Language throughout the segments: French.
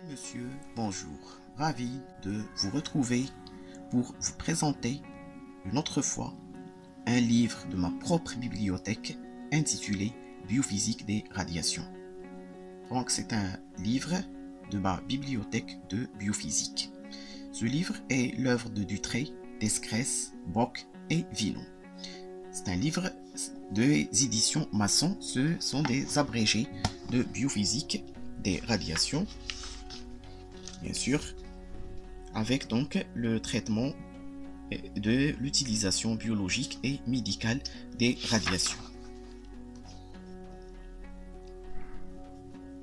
Monsieur, bonjour. Ravi de vous retrouver pour vous présenter une autre fois un livre de ma propre bibliothèque intitulé Biophysique des radiations. Donc c'est un livre de ma bibliothèque de biophysique. Ce livre est l'œuvre de Dutrey, Descresse, Bock et Villon. C'est un livre des éditions Masson. Ce sont des abrégés de biophysique des radiations, bien sûr, avec donc le traitement de l'utilisation biologique et médicale des radiations.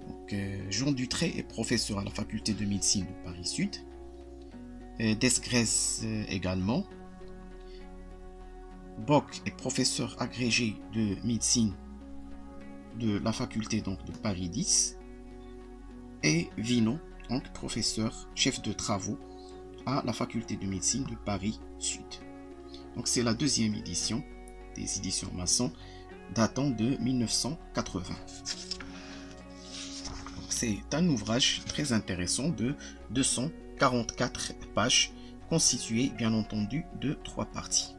Donc, Jean Dutrey est professeur à la faculté de médecine de Paris-Sud, Descresse également. Bock est professeur agrégé de médecine de la faculté donc de Paris 10 et Villon, donc professeur chef de travaux à la faculté de médecine de Paris Sud. Donc c'est la deuxième édition des éditions Masson datant de 1980. C'est un ouvrage très intéressant de 244 pages constitué bien entendu de 3 parties.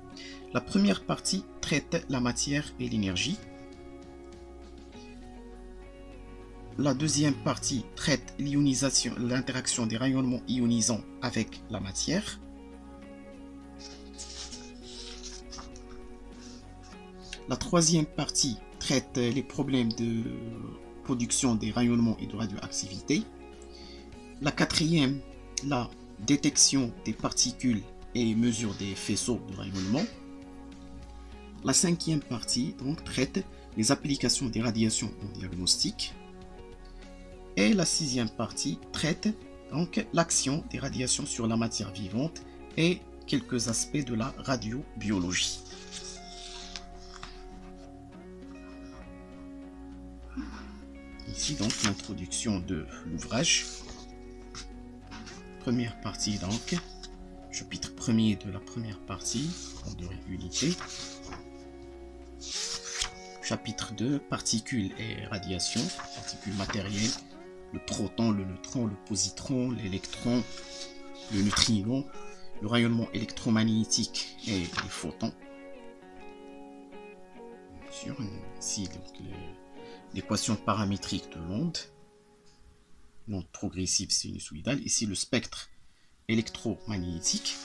La première partie traite la matière et l'énergie. La deuxième partie traite l'ionisation, l'interaction des rayonnements ionisants avec la matière. La troisième partie traite les problèmes de production des rayonnements et de radioactivité. La quatrième, la détection des particules et mesure des faisceaux de rayonnement. La cinquième partie donc traite les applications des radiations en diagnostic. Et la sixième partie traite donc l'action des radiations sur la matière vivante et quelques aspects de la radiobiologie. Ici donc l'introduction de l'ouvrage. Première partie donc, chapitre 1er de la première partie, de unité. Chapitre 2, particules et radiations, particules matérielles, le proton, le neutron, le positron, l'électron, le neutrino, le rayonnement électromagnétique et les photons. Bien sûr, ici l'équation paramétrique de l'onde progressive sinusoïdale, ici le spectre électromagnétique.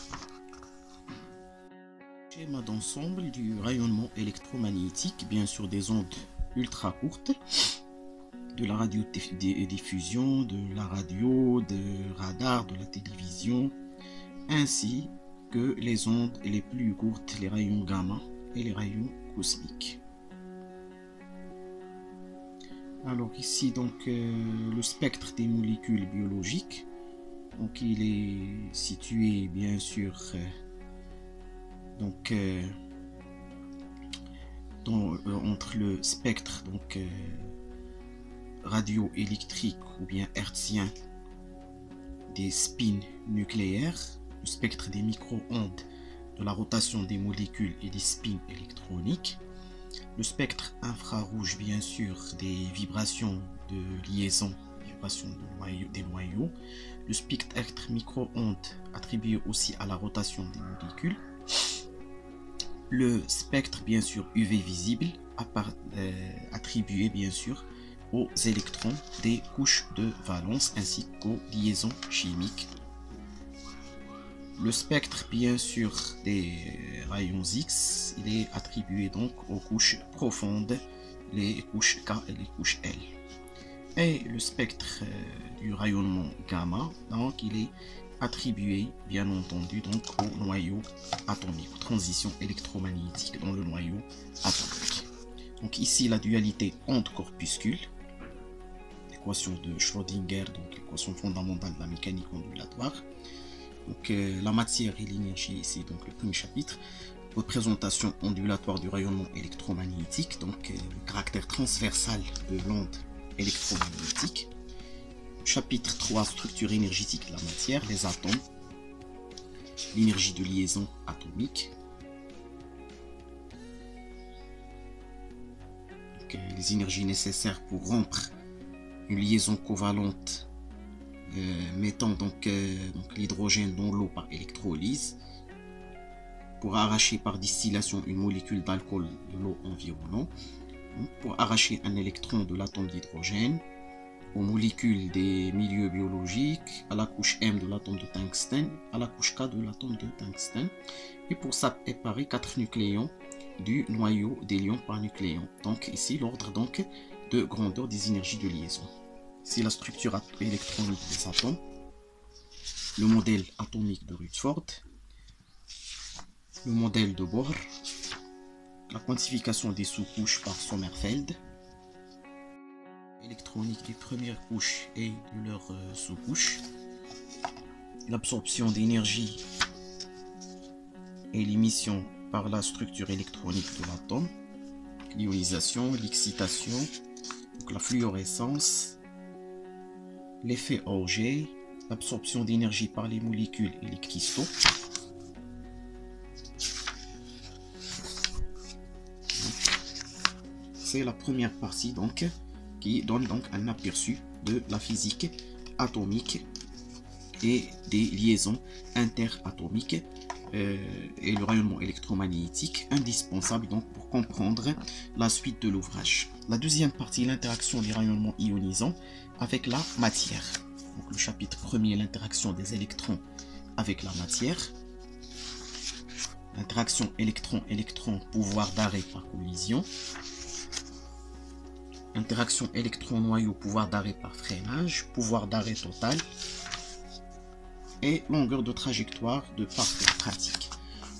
Schéma d'ensemble du rayonnement électromagnétique, bien sûr des ondes ultra courtes, de la radiodiffusion, de la radio, de radar, de la télévision, ainsi que les ondes les plus courtes, les rayons gamma et les rayons cosmiques. Alors ici donc le spectre des molécules biologiques, donc il est situé bien sûr donc entre le spectre donc radioélectrique ou bien hertzien des spins nucléaires, le spectre des micro-ondes de la rotation des molécules et des spins électroniques, le spectre infrarouge bien sûr des vibrations de liaison, vibrations des noyaux, le spectre micro-ondes attribué aussi à la rotation des molécules, le spectre bien sûr UV visible attribué bien sûr aux électrons des couches de valence ainsi qu'aux liaisons chimiques. Le spectre bien sûr des rayons X, il est attribué donc aux couches profondes, les couches K et les couches L. Et le spectre du rayonnement gamma, donc il est attribué bien entendu donc au noyau atomique, aux transitions électromagnétiques dans le noyau atomique. Donc ici la dualité onde-corpuscule, l'équation de Schrödinger, donc l'équation fondamentale de la mécanique ondulatoire. Donc la matière et l'énergie ici, donc le premier chapitre, représentation ondulatoire du rayonnement électromagnétique, donc le caractère transversal de l'onde électromagnétique. Chapitre 3, structure énergétique de la matière, les atomes, l'énergie de liaison atomique. Donc, les énergies nécessaires pour rompre une liaison covalente mettant donc l'hydrogène dans l'eau par électrolyse pour arracher par distillation une molécule d'alcool de l'eau environnante, pour arracher un électron de l'atome d'hydrogène aux molécules des milieux biologiques, à la couche M de l'atome de tungstène, à la couche K de l'atome de tungstène, et pour séparer 4 nucléons du noyau des ions par nucléon. Donc ici l'ordre donc de grandeur des énergies de liaison. C'est la structure électronique des atomes, le modèle atomique de Rutherford, le modèle de Bohr, la quantification des sous-couches par Sommerfeld, électronique des premières couches et de leurs sous-couches, l'absorption d'énergie et l'émission par la structure électronique de l'atome, l'ionisation, l'excitation, la fluorescence, l'effet Auger, l'absorption d'énergie par les molécules et les cristaux, c'est la première partie donc qui donne donc un aperçu de la physique atomique et des liaisons interatomiques et le rayonnement électromagnétique, indispensable donc pour comprendre la suite de l'ouvrage. La deuxième partie, l'interaction des rayonnements ionisants avec la matière. Donc le chapitre premier, l'interaction des électrons avec la matière. L'interaction électron-électron, pouvoir d'arrêt par collision. Interaction électron-noyau, pouvoir d'arrêt par freinage, pouvoir d'arrêt total et longueur de trajectoire de parcours pratique.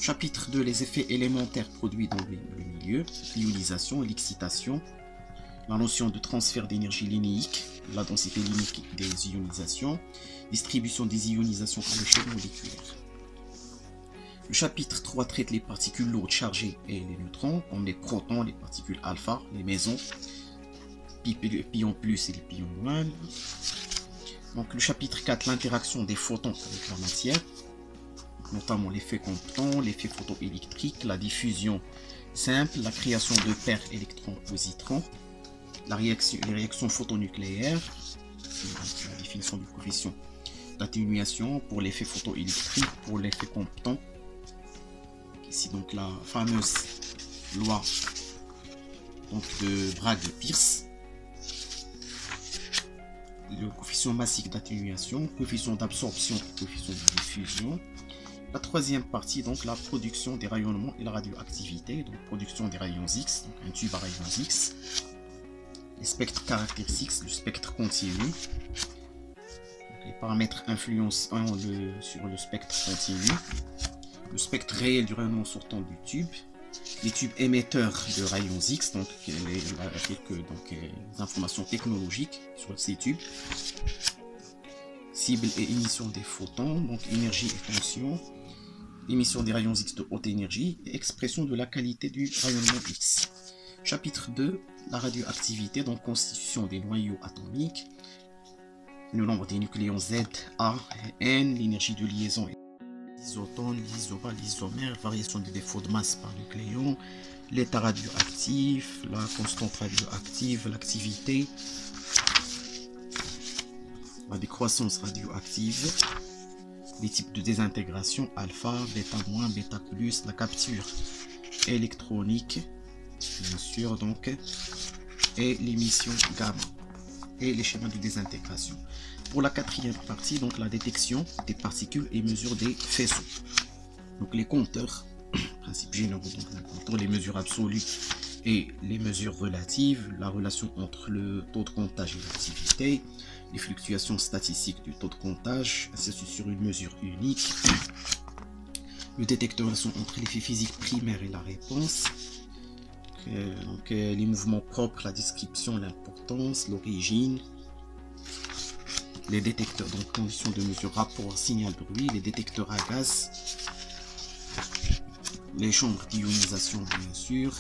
Chapitre 2, les effets élémentaires produits dans le milieu, l'ionisation et l'excitation, la notion de transfert d'énergie linéique, la densité linéique des ionisations, distribution des ionisations à l'échelle moléculaire. Le chapitre 3 traite les particules lourdes chargées et les neutrons, comme les protons, les particules alpha, les mésons, les pions plus et les pions moins. Donc le chapitre 4, l'interaction des photons avec la matière, notamment l'effet Compton, l'effet photoélectrique, la diffusion simple, la création de paires électrons-positrons, les réactions photonucléaires, la définition du coefficient d'atténuation pour l'effet photoélectrique, pour l'effet Compton. Ici donc la fameuse loi donc, de Bragg-Peirce. Le coefficient massique d'atténuation, coefficient d'absorption, coefficient de diffusion. La troisième partie, donc la production des rayonnements et la radioactivité, donc production des rayons X, donc un tube à rayons X. Les spectres caractéristiques, le spectre continu. Donc, les paramètres influençant sur le spectre continu. Le spectre réel du rayonnement sortant du tube. Les tubes émetteurs de rayons X, donc quelques informations technologiques sur ces tubes. Cible et émission des photons, donc énergie et tension. Émission des rayons X de haute énergie et expression de la qualité du rayonnement X. Chapitre 2, la radioactivité, donc constitution des noyaux atomiques, le nombre des nucléons Z, A et N, l'énergie de liaison, l'isotone, l'isoba, l'isomère, variation du défaut de masse par nucléon, l'état radioactif, la constante radioactive, l'activité, la décroissance radioactive, les types de désintégration, alpha, bêta moins, bêta plus, la capture électronique, bien sûr, donc, et l'émission gamma, et les schémas de désintégration. Pour la quatrième partie, donc la détection des particules et mesure des faisceaux. Donc les compteurs, principe généraux donc d'un compteur, les mesures absolues et les mesures relatives, la relation entre le taux de comptage et l'activité, les fluctuations statistiques du taux de comptage, ainsi de suite sur une mesure unique, le détecteur, relation entre l'effet physique primaire et la réponse, donc les mouvements propres, la description, l'importance, l'origine, les détecteurs, donc conditions de mesure, rapport, signal, bruit, les détecteurs à gaz, les chambres d'ionisation bien sûr,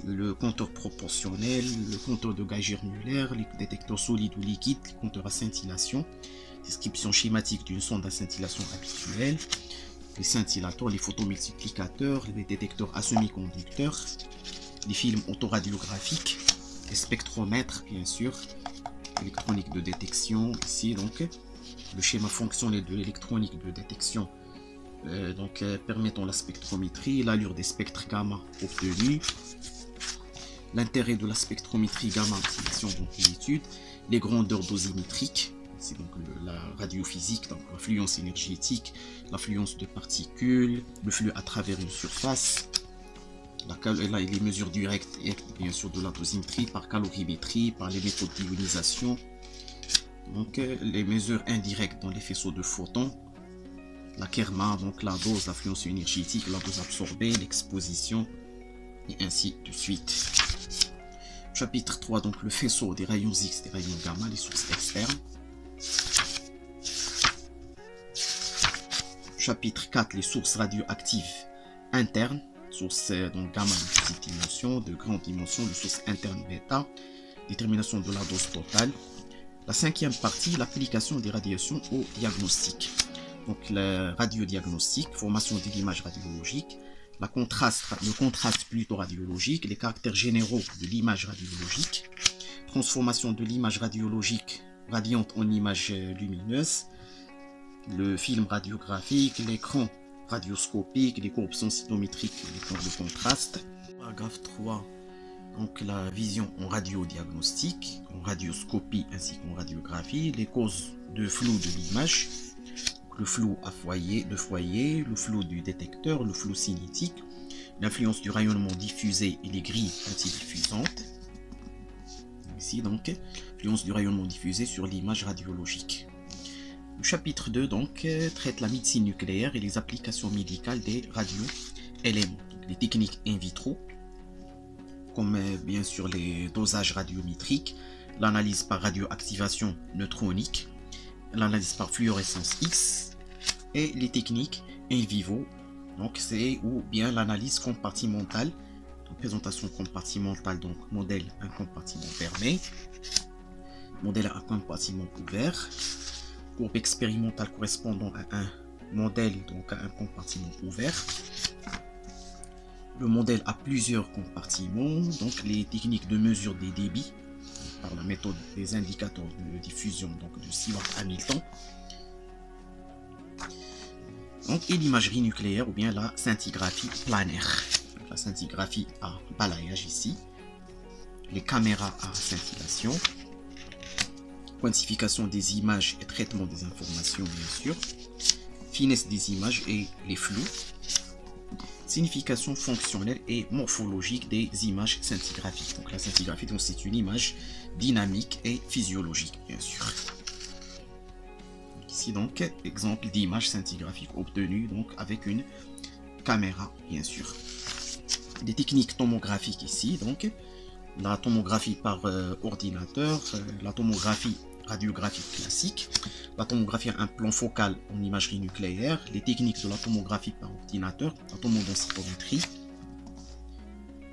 le compteur proportionnel, le compteur de Geiger-Müller, les détecteurs solides ou liquides, les compteurs à scintillation, description schématique d'une sonde à scintillation habituelle, les scintillateurs, les photomultiplicateurs, les détecteurs à semi-conducteurs, les films autoradiographiques, les spectromètres bien sûr, électronique de détection. Ici, donc, le schéma fonctionnel de l'électronique de détection permettant la spectrométrie, l'allure des spectres gamma obtenus, l'intérêt de la spectrométrie gamma, sélection donc l'étude, les grandeurs dosimétriques, c'est donc la radiophysique, donc l'affluence énergétique, l'affluence de particules, le flux à travers une surface, les mesures directes et bien sûr de la dosimétrie par calorimétrie, par les méthodes d'ionisation, donc les mesures indirectes dans les faisceaux de photons, la kerma, donc la dose, l'affluence énergétique, la dose absorbée, l'exposition, et ainsi de suite. Chapitre 3, donc le faisceau des rayons X, des rayons gamma, les sources externes. Chapitre 4, les sources radioactives internes, sources donc gamma de petite dimension, de grande dimension, de sources internes bêta, détermination de la dose totale. La cinquième partie, l'application des radiations au diagnostic. Donc le radiodiagnostic, formation de l'image radiologique, le contraste plutôt radiologique, les caractères généraux de l'image radiologique, transformation de l'image radiologique radiante en image lumineuse, le film radiographique, l'écran radioscopique, les courbes sensitométriques, les courbes de contraste. Paragraphe 3, donc la vision en radiodiagnostic, en radioscopie ainsi qu'en radiographie, les causes de flou de l'image, le flou à foyer, le flou du détecteur, le flou cinétique, l'influence du rayonnement diffusé et les grilles antidiffusantes. Ici donc, l'influence du rayonnement diffusé sur l'image radiologique. Le chapitre 2 donc traite la médecine nucléaire et les applications médicales des radioéléments, les techniques in vitro, comme bien sûr les dosages radiométriques, l'analyse par radioactivation neutronique, l'analyse par fluorescence X et les techniques in vivo, donc c'est ou bien l'analyse compartimentale, donc présentation compartimentale, donc modèle un compartiment fermé, modèle à compartiment ouvert, courbe expérimentale correspondant à un modèle, donc à un compartiment ouvert, le modèle à plusieurs compartiments, donc les techniques de mesure des débits par la méthode des indicateurs de diffusion, donc de Seward-Hamilton, donc, et l'imagerie nucléaire ou bien la scintigraphie planaire, donc, la scintigraphie à balayage ici, les caméras à scintillation, quantification des images et traitement des informations bien sûr, finesse des images et les flous, signification fonctionnelle et morphologique des images scintigraphiques. Donc la scintigraphie, c'est une image dynamique et physiologique bien sûr. Ici donc exemple d'image scintigraphique obtenue donc avec une caméra bien sûr. Des techniques tomographiques ici donc la tomographie par ordinateur, la tomographie radiographique classique, la tomographie à un plan focal en imagerie nucléaire, les techniques de la tomographie par ordinateur, la tomodensitométrie,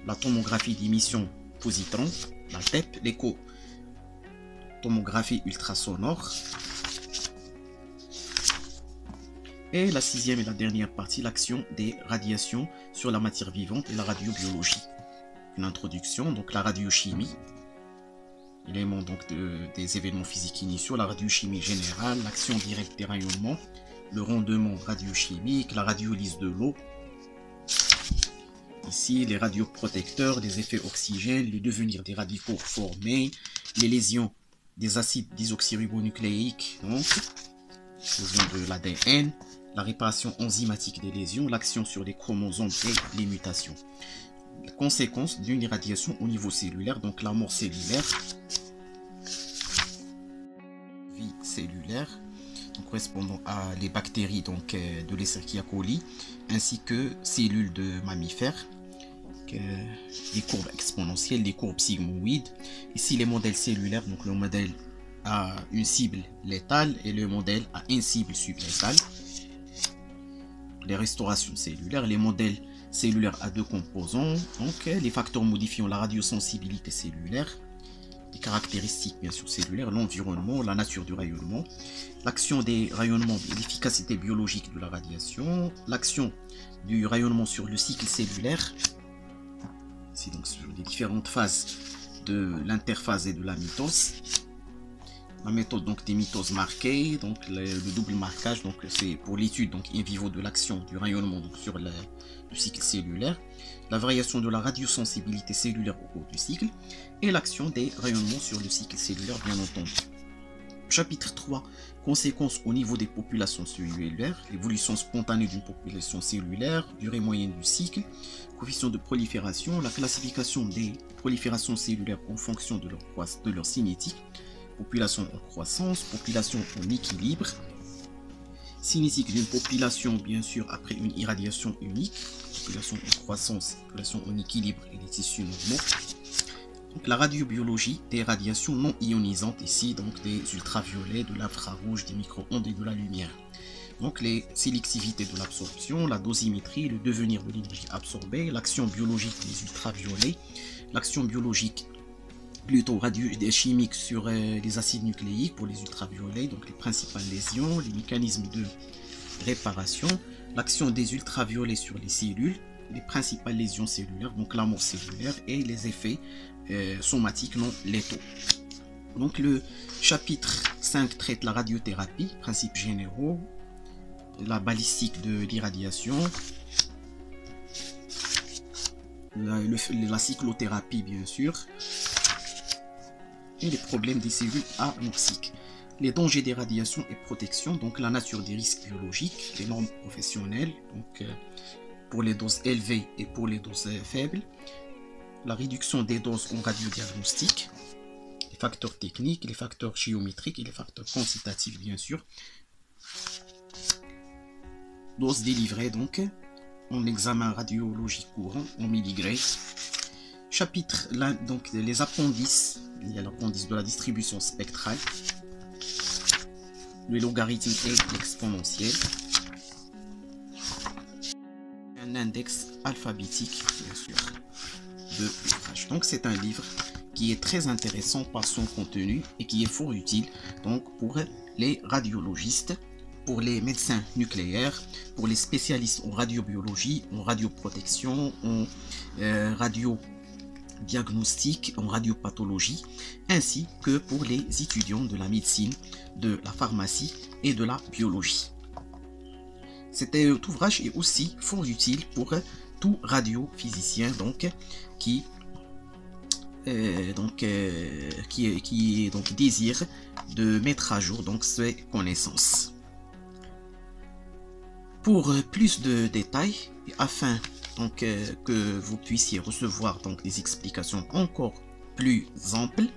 la tomographie d'émission positron, la TEP, l'écho-tomographie ultrasonore, et la sixième et la dernière partie, l'action des radiations sur la matière vivante et la radiobiologie. Une introduction, donc la radiochimie, élément donc des événements physiques initiaux, la radiochimie générale, l'action directe des rayonnements, le rendement radiochimique, la radiolyse de l'eau, ici les radioprotecteurs, les effets oxygènes, les devenirs des radicaux formés, les lésions des acides désoxyribonucléiques, donc lésions de l'ADN, la réparation enzymatique des lésions, l'action sur les chromosomes et les mutations. La conséquence d'une irradiation au niveau cellulaire, donc la mort cellulaire, vie cellulaire, donc correspondant à les bactéries donc, de l'Escherichia coli, ainsi que cellules de mammifères, les courbes exponentielles, les courbes sigmoïdes. Ici les modèles cellulaires, donc le modèle a une cible létale et le modèle a une cible sublétale. Les restaurations cellulaires, les modèles cellulaires à deux composants, donc les facteurs modifiant la radiosensibilité cellulaire, les caractéristiques bien sûr cellulaires, l'environnement, la nature du rayonnement, l'action des rayonnements et l'efficacité biologique de la radiation, l'action du rayonnement sur le cycle cellulaire, ici donc sur les différentes phases de l'interphase et de la mitose, La méthode donc des mitoses marquées, donc le double marquage, donc c'est pour l'étude donc in vivo de l'action du rayonnement donc, sur le cycle cellulaire, la variation de la radiosensibilité cellulaire au cours du cycle et l'action des rayonnements sur le cycle cellulaire bien entendu. Chapitre 3, conséquences au niveau des populations cellulaires, l'évolution spontanée d'une population cellulaire, durée moyenne du cycle, coefficient de prolifération, la classification des proliférations cellulaires en fonction de leur cinétique, population en croissance, population en équilibre, cinétique d'une population bien sûr après une irradiation unique, population en croissance, population en équilibre et les tissus normaux. Donc la radiobiologie des radiations non ionisantes ici, donc des ultraviolets, de l'infrarouge, des micro-ondes et de la lumière. Donc les sélectivités de l'absorption, la dosimétrie, le devenir de l'énergie absorbée, l'action biologique des ultraviolets, l'action biologique plutôt chimique sur les acides nucléiques pour les ultraviolets, donc les principales lésions, les mécanismes de réparation, l'action des ultraviolets sur les cellules, les principales lésions cellulaires, donc la mort cellulaire et les effets somatiques non létaux. Donc le chapitre 5 traite la radiothérapie, principes généraux, la balistique de l'irradiation, la cyclothérapie bien sûr, et les problèmes des cellules anoxiques, les dangers des radiations et protection, donc la nature des risques biologiques, les normes professionnelles, donc pour les doses élevées et pour les doses faibles, la réduction des doses en radiodiagnostic, les facteurs techniques, les facteurs géométriques et les facteurs quantitatifs bien sûr, doses délivrées donc en examen radiologique courant en milligrammes. Chapitre là, donc les appendices, il y a l'appendice de la distribution spectrale, le logarithme et l'exponentielle, un index alphabétique bien sûr de l'ouvrage. Donc c'est un livre qui est très intéressant par son contenu et qui est fort utile donc pour les radiologistes, pour les médecins nucléaires, pour les spécialistes en radiobiologie, en radioprotection, en radiodiagnostic, en radiopathologie, ainsi que pour les étudiants de la médecine, de la pharmacie et de la biologie. Cet ouvrage est aussi fort utile pour tout radiophysicien donc qui désire de mettre à jour donc ses connaissances. Pour plus de détails, afin donc que vous puissiez recevoir donc des explications encore plus amples,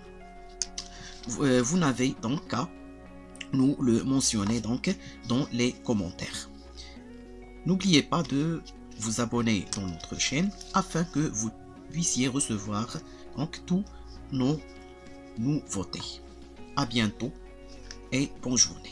vous n'avez donc qu'à nous le mentionner donc dans les commentaires. N'oubliez pas de vous abonner dans notre chaîne afin que vous puissiez recevoir donc tous nos nouveautés. À bientôt et bonne journée.